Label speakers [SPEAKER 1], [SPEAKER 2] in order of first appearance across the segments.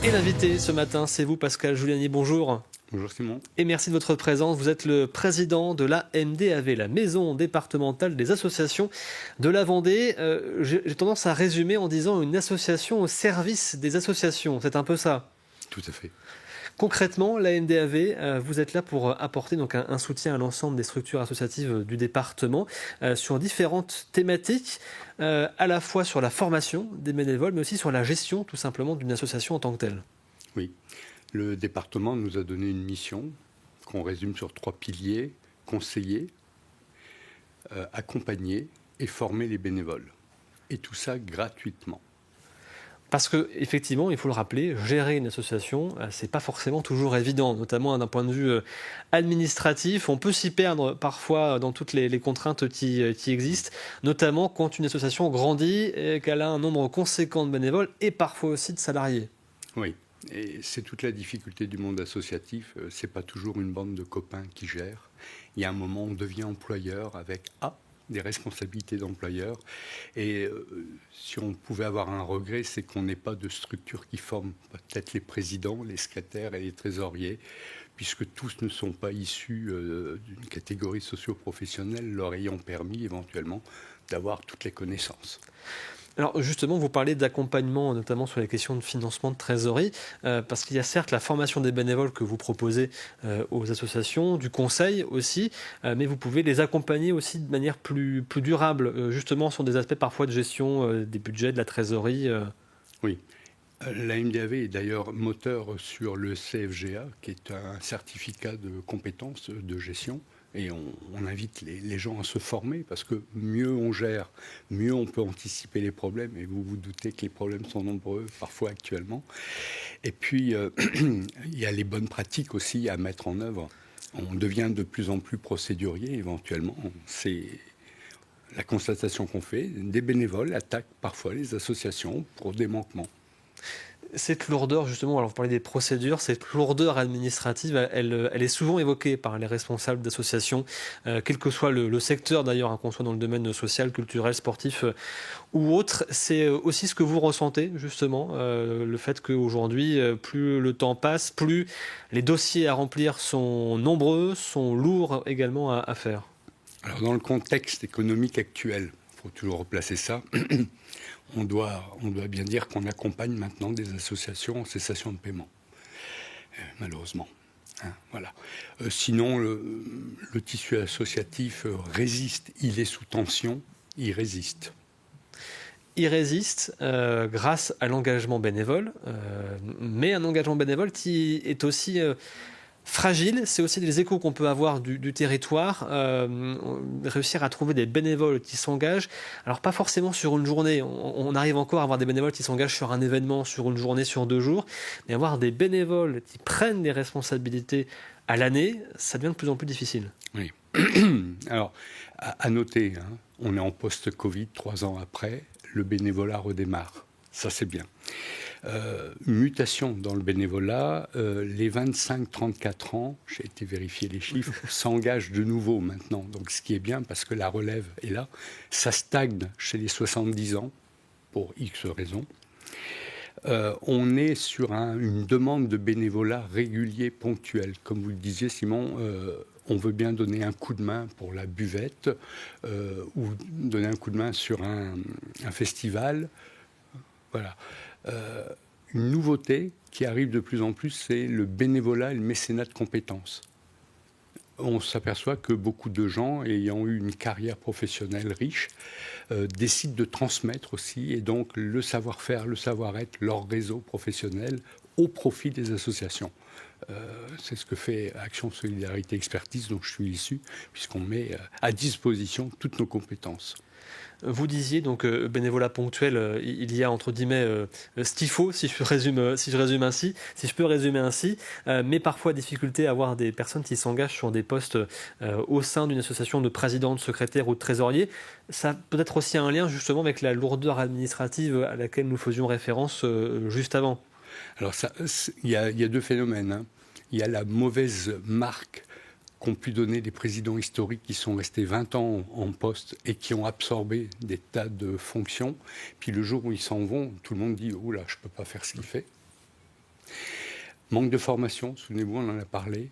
[SPEAKER 1] Et l'invité ce matin, c'est vous, Pascal Giuliani, bonjour.
[SPEAKER 2] Bonjour Simon.
[SPEAKER 1] Et merci de votre présence. Vous êtes le président de la MDAV, la Maison départementale des associations de la Vendée. J'ai tendance à résumer en disant une association au service des associations. C'est un peu ça.
[SPEAKER 2] Tout à fait.
[SPEAKER 1] Concrètement, la MDAV, vous êtes là pour apporter donc un soutien à l'ensemble des structures associatives du département sur différentes thématiques, à la fois sur la formation des bénévoles, mais aussi sur la gestion tout simplement d'une association en tant que telle.
[SPEAKER 2] Oui. Le département nous a donné une mission qu'on résume sur 3 piliers: conseiller, accompagner et former les bénévoles. Et tout ça gratuitement.
[SPEAKER 1] Parce que effectivement, il faut le rappeler, gérer une association, c'est pas forcément toujours évident, notamment d'un point de vue administratif. On peut s'y perdre parfois dans toutes les contraintes qui existent, notamment quand une association grandit et qu'elle a un nombre conséquent de bénévoles et parfois aussi de salariés.
[SPEAKER 2] Oui. Et c'est toute la difficulté du monde associatif. C'est pas toujours une bande de copains qui gère. Il y a un moment où on devient employeur avec des responsabilités d'employeur. Et si on pouvait avoir un regret, c'est qu'on n'ait pas de structure qui forme peut-être les présidents, les secrétaires et les trésoriers, puisque tous ne sont pas issus d'une catégorie socio-professionnelle, leur ayant permis éventuellement d'avoir toutes les connaissances.
[SPEAKER 1] Alors justement, vous parlez d'accompagnement, notamment sur les questions de financement de trésorerie, parce qu'il y a certes la formation des bénévoles que vous proposez aux associations, du conseil aussi, mais vous pouvez les accompagner aussi de manière plus durable, justement sur des aspects parfois de gestion des budgets, de la trésorerie.
[SPEAKER 2] Oui. La MDAV est d'ailleurs moteur sur le CFGA, qui est un certificat de compétences de gestion. Et on invite les gens à se former, parce que mieux on gère, mieux on peut anticiper les problèmes. Et vous vous doutez que les problèmes sont nombreux, parfois actuellement. Et puis, il y a les bonnes pratiques aussi à mettre en œuvre. On devient de plus en plus procédurier, éventuellement. C'est la constatation qu'on fait. Des bénévoles attaquent parfois les associations pour des manquements.
[SPEAKER 1] Cette lourdeur, justement, alors vous parlez des procédures, cette lourdeur administrative, elle est souvent évoquée par les responsables d'associations, quel que soit le secteur d'ailleurs, hein, qu'on soit dans le domaine social, culturel, sportif ou autre. C'est aussi ce que vous ressentez, justement, le fait qu'aujourd'hui, plus le temps passe, plus les dossiers à remplir sont nombreux, sont lourds également à faire.
[SPEAKER 2] Alors, dans le contexte économique actuel, il faut toujours replacer ça. On doit bien dire qu'on accompagne maintenant des associations en cessation de paiement, malheureusement. Voilà. Sinon, le tissu associatif résiste. Il est sous tension, il résiste.
[SPEAKER 1] Il résiste grâce à l'engagement bénévole, mais un engagement bénévole qui est aussi fragile. C'est aussi des échos qu'on peut avoir du territoire, réussir à trouver des bénévoles qui s'engagent, alors pas forcément sur une journée, on arrive encore à avoir des bénévoles qui s'engagent sur un événement, sur une journée, sur 2 jours, mais avoir des bénévoles qui prennent des responsabilités à l'année, ça devient de plus en plus difficile.
[SPEAKER 2] Oui. Alors, à noter, on est en post-Covid, 3 ans après, le bénévolat redémarre. Ça, c'est bien. Mutation dans le bénévolat, les 25-34 ans, j'ai été vérifier les chiffres, s'engagent de nouveau maintenant. Donc ce qui est bien, parce que la relève est là. Ça stagne chez les 70 ans, pour X raisons. On est sur une demande de bénévolat régulier, ponctuel. Comme vous le disiez, Simon, on veut bien donner un coup de main pour la buvette ou donner un coup de main sur un festival. Voilà. Une nouveauté qui arrive de plus en plus, c'est le bénévolat et le mécénat de compétences. On s'aperçoit que beaucoup de gens ayant eu une carrière professionnelle riche décident de transmettre aussi, et donc le savoir-faire, le savoir-être, leur réseau professionnel au profit des associations. C'est ce que fait Action Solidarité Expertise, dont je suis issu, puisqu'on met à disposition toutes nos compétences.
[SPEAKER 1] Vous disiez donc bénévolat ponctuel, il y a entre guillemets ce qu'il faut, si je peux résumer ainsi, mais parfois difficulté à avoir des personnes qui s'engagent sur des postes au sein d'une association de président, de secrétaire ou de trésorier. Ça peut être aussi un lien justement avec la lourdeur administrative à laquelle nous faisions référence juste avant.
[SPEAKER 2] Alors il y a 2 phénomènes. Il y a la mauvaise marque qu'ont pu donner des présidents historiques qui sont restés 20 ans en poste et qui ont absorbé des tas de fonctions. Puis le jour où ils s'en vont, tout le monde dit « Oh là, je ne peux pas faire ce qu'il fait ». Manque de formation, souvenez-vous, on en a parlé.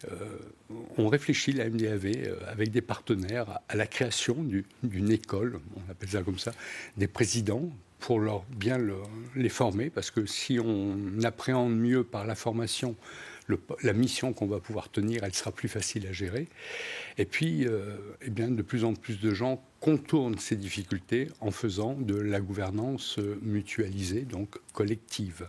[SPEAKER 2] On réfléchit, la MDAV, avec des partenaires, à la création d'une école, on appelle ça comme ça, des présidents, pour les former, parce que si on appréhende mieux par la formation la mission qu'on va pouvoir tenir, elle sera plus facile à gérer. Et puis, eh bien, de plus en plus de gens contournent ces difficultés en faisant de la gouvernance mutualisée, donc collective.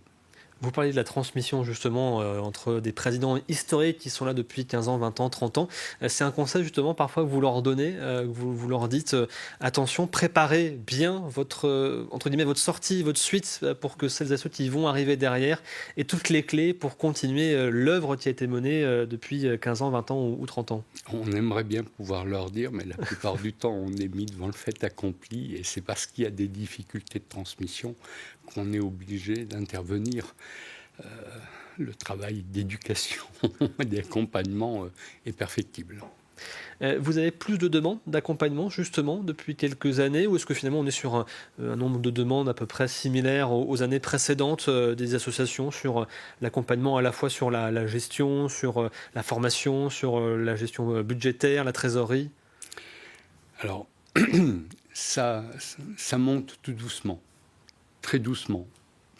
[SPEAKER 1] Vous parliez de la transmission justement entre des présidents historiques qui sont là depuis 15 ans, 20 ans, 30 ans. C'est un conseil justement parfois que vous leur donnez, que vous leur dites attention, préparez bien votre, entre guillemets, votre sortie, votre suite pour que celles et ceux qui vont arriver derrière aient toutes les clés pour continuer l'œuvre qui a été menée depuis 15 ans, 20 ans ou 30 ans.
[SPEAKER 2] On aimerait bien pouvoir leur dire, mais la plupart du temps, on est mis devant le fait accompli, et c'est parce qu'il y a des difficultés de transmission qu'on est obligé d'intervenir. Le travail d'éducation et d'accompagnement est perfectible.
[SPEAKER 1] Vous avez plus de demandes d'accompagnement justement depuis quelques années, ou est-ce que finalement on est sur un nombre de demandes à peu près similaire aux années précédentes des associations sur l'accompagnement à la fois sur la gestion, sur la formation, sur la gestion budgétaire, la trésorerie?
[SPEAKER 2] Alors, ça monte tout doucement, très doucement.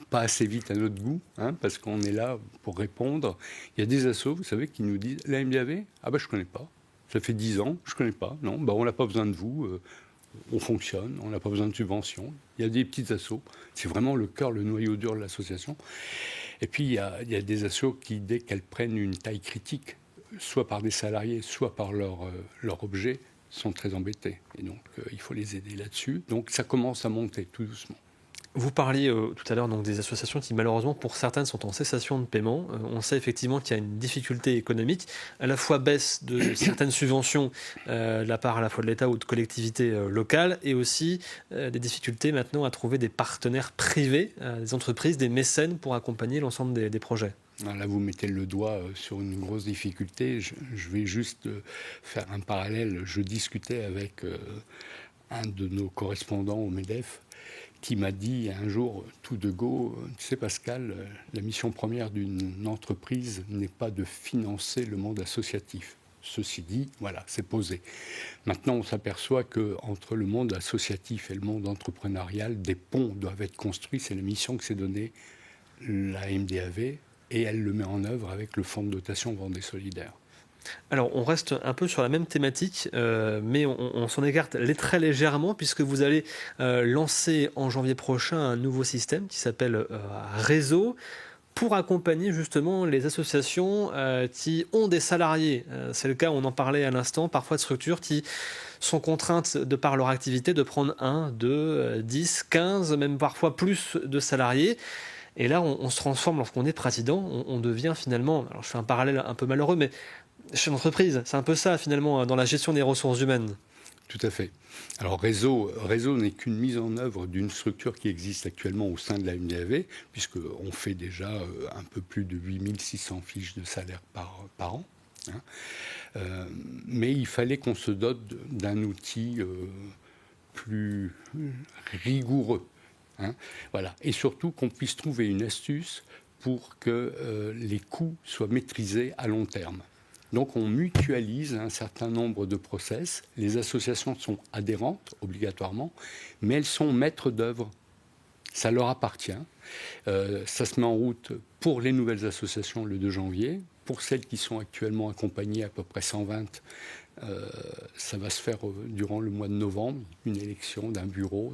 [SPEAKER 2] Pas assez vite à notre goût, parce qu'on est là pour répondre. Il y a des assos, vous savez, qui nous disent « La MDAV ? Ah ben je ne connais pas. Ça fait 10 ans, je ne connais pas. Non, ben, on n'a pas besoin de vous. On fonctionne, on n'a pas besoin de subventions. » Il y a des petites assos. C'est vraiment le cœur, le noyau dur de l'association. Et puis, il y a des assos qui, dès qu'elles prennent une taille critique, soit par des salariés, soit par leur objet, sont très embêtés. Et donc, il faut les aider là-dessus. Donc, ça commence à monter tout doucement.
[SPEAKER 1] Vous parliez tout à l'heure donc, des associations qui malheureusement pour certaines sont en cessation de paiement. On sait effectivement qu'il y a une difficulté économique, à la fois baisse de certaines subventions de la part à la fois de l'État ou de collectivités locales, et aussi des difficultés maintenant à trouver des partenaires privés, des entreprises, des mécènes pour accompagner l'ensemble des projets.
[SPEAKER 2] Là, vous mettez le doigt sur une grosse difficulté. Je vais juste faire un parallèle. Je discutais avec un de nos correspondants au MEDEF qui m'a dit un jour, tout de go, tu sais Pascal, la mission première d'une entreprise n'est pas de financer le monde associatif. Ceci dit, voilà, c'est posé. Maintenant, on s'aperçoit qu'entre le monde associatif et le monde entrepreneurial, des ponts doivent être construits. C'est la mission que s'est donnée la MDAV, et elle le met en œuvre avec le fonds de dotation Vendée Solidaire.
[SPEAKER 1] Alors, on reste un peu sur la même thématique, mais on s'en écarte très légèrement, puisque vous allez lancer en janvier prochain un nouveau système qui s'appelle Réseau, pour accompagner justement les associations qui ont des salariés. C'est le cas, on en parlait à l'instant, parfois de structures qui sont contraintes, de par leur activité, de prendre 1, 2, 10, 15, même parfois plus de salariés. Et là, on se transforme, lorsqu'on est président, on devient finalement, alors je fais un parallèle un peu malheureux, mais chez l'entreprise, c'est un peu ça finalement dans la gestion des ressources humaines.
[SPEAKER 2] Tout à fait. Alors Réseau n'est qu'une mise en œuvre d'une structure qui existe actuellement au sein de la MDAV, puisqu'on fait déjà un peu plus de 8600 fiches de salaire par an. Mais il fallait qu'on se dote d'un outil plus rigoureux. Voilà. Et surtout qu'on puisse trouver une astuce pour que les coûts soient maîtrisés à long terme. Donc on mutualise un certain nombre de process. Les associations sont adhérentes obligatoirement, mais elles sont maîtres d'œuvre. Ça leur appartient. Ça se met en route pour les nouvelles associations le 2 janvier. Pour celles qui sont actuellement accompagnées, à peu près 120, ça va se faire durant le mois de novembre, une élection d'un bureau,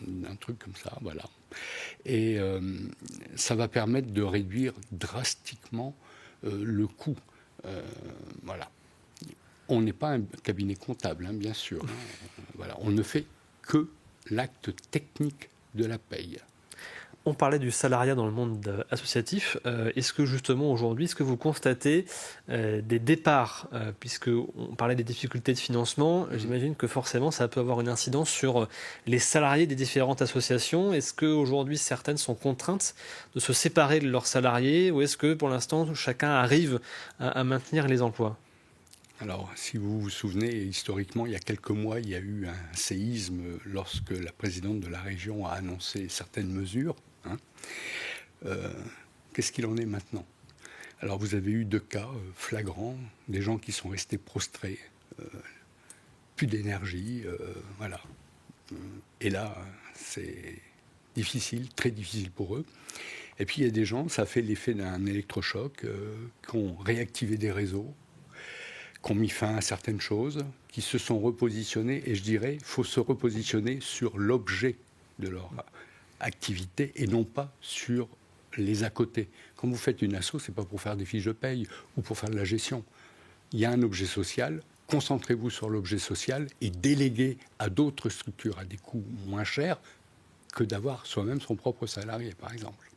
[SPEAKER 2] d'un truc comme ça, voilà. Et ça va permettre de réduire drastiquement le coût. Voilà. On n'est pas un cabinet comptable, bien sûr. Voilà. On ne fait que l'acte technique de la paye.
[SPEAKER 1] On parlait du salariat dans le monde associatif. Est-ce que justement aujourd'hui, est-ce que vous constatez des départs, puisqu'on parlait des difficultés de financement, j'imagine que forcément ça peut avoir une incidence sur les salariés des différentes associations. Est-ce qu'aujourd'hui certaines sont contraintes de se séparer de leurs salariés, ou est-ce que pour l'instant chacun arrive à maintenir les emplois ?
[SPEAKER 2] Alors, si vous vous souvenez, historiquement, il y a quelques mois, il y a eu un séisme lorsque la présidente de la région a annoncé certaines mesures. qu'est-ce qu'il en est maintenant? Alors vous avez eu 2 cas flagrants, des gens qui sont restés prostrés, plus d'énergie, voilà. Et là, c'est difficile, très difficile pour eux. Et puis il y a des gens, ça a fait l'effet d'un électrochoc, qui ont réactivé des réseaux, qui ont mis fin à certaines choses, qui se sont repositionnés. Et je dirais, il faut se repositionner sur l'objet de leur activité et non pas sur les à côté. Quand vous faites une asso, c'est pas pour faire des fiches de paye ou pour faire de la gestion. Il y a un objet social. Concentrez-vous sur l'objet social et déléguez à d'autres structures à des coûts moins chers que d'avoir soi-même son propre salarié, par exemple.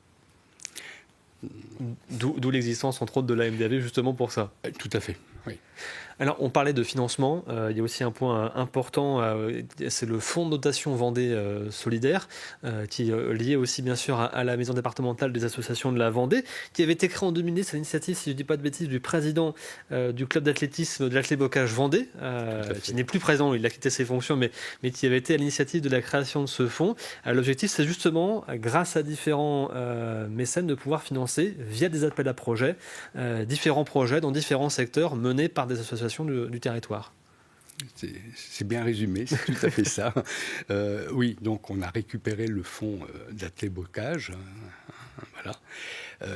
[SPEAKER 1] D'où l'existence, entre autres, de la MDAV, justement pour ça.
[SPEAKER 2] Tout à fait, oui.
[SPEAKER 1] Alors, on parlait de financement. Il y a aussi un point important, c'est le fonds de dotation Vendée solidaire, qui est lié aussi, bien sûr, à la maison départementale des associations de la Vendée, qui avait été créé en 2010 à l'initiative, si je ne dis pas de bêtises, du président du club d'athlétisme de l'Athlé-Bocage Vendée, qui n'est plus présent, il a quitté ses fonctions, mais qui avait été à l'initiative de la création de ce fonds. L'objectif, c'est justement, grâce à différents mécènes, de pouvoir financer, via des appels à projets, différents projets dans différents secteurs menés par des associations du territoire.
[SPEAKER 2] C'est bien résumé, c'est tout à fait ça. Oui, donc on a récupéré le fonds d'Athlé-Bocage. Voilà.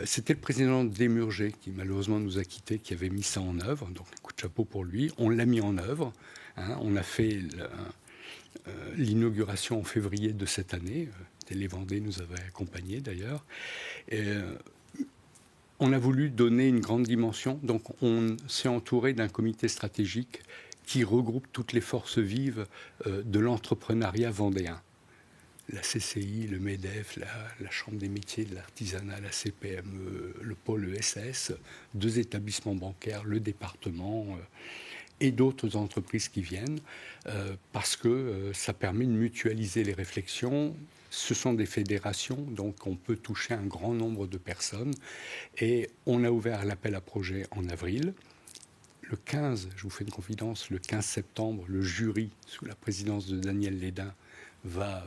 [SPEAKER 2] C'était le président Desmurger qui malheureusement nous a quittés, qui avait mis ça en œuvre. Donc un coup de chapeau pour lui. On l'a mis en œuvre. On a fait l'inauguration en février de cette année. Télé Vendée nous avait accompagnés d'ailleurs. On a voulu donner une grande dimension, donc on s'est entouré d'un comité stratégique qui regroupe toutes les forces vives de l'entrepreneuriat vendéen. La CCI, le MEDEF, la Chambre des métiers de l'artisanat, la CPME, le pôle ESS, 2 établissements bancaires, le département et d'autres entreprises qui viennent, parce que ça permet de mutualiser les réflexions. Ce sont des fédérations, donc on peut toucher un grand nombre de personnes. Et on a ouvert l'appel à projet en avril. Le 15, je vous fais une confidence, le 15 septembre, le jury, sous la présidence de Daniel Lédin, va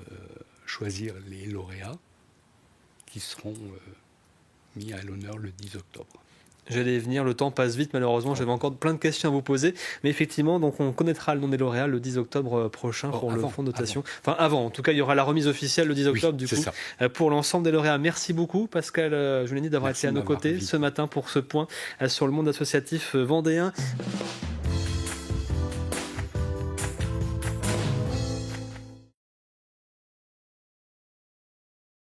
[SPEAKER 2] choisir les lauréats qui seront mis à l'honneur le 10 octobre.
[SPEAKER 1] J'allais venir, le temps passe vite malheureusement, j'avais encore plein de questions à vous poser, mais effectivement, donc on connaîtra le nom des lauréats le 10 octobre prochain pour le fonds de dotation. Enfin avant, en tout cas il y aura la remise officielle le 10 octobre pour l'ensemble des lauréats. Merci beaucoup Pascal Juliani d'avoir été à nos côtés ce matin pour ce point sur le monde associatif vendéen.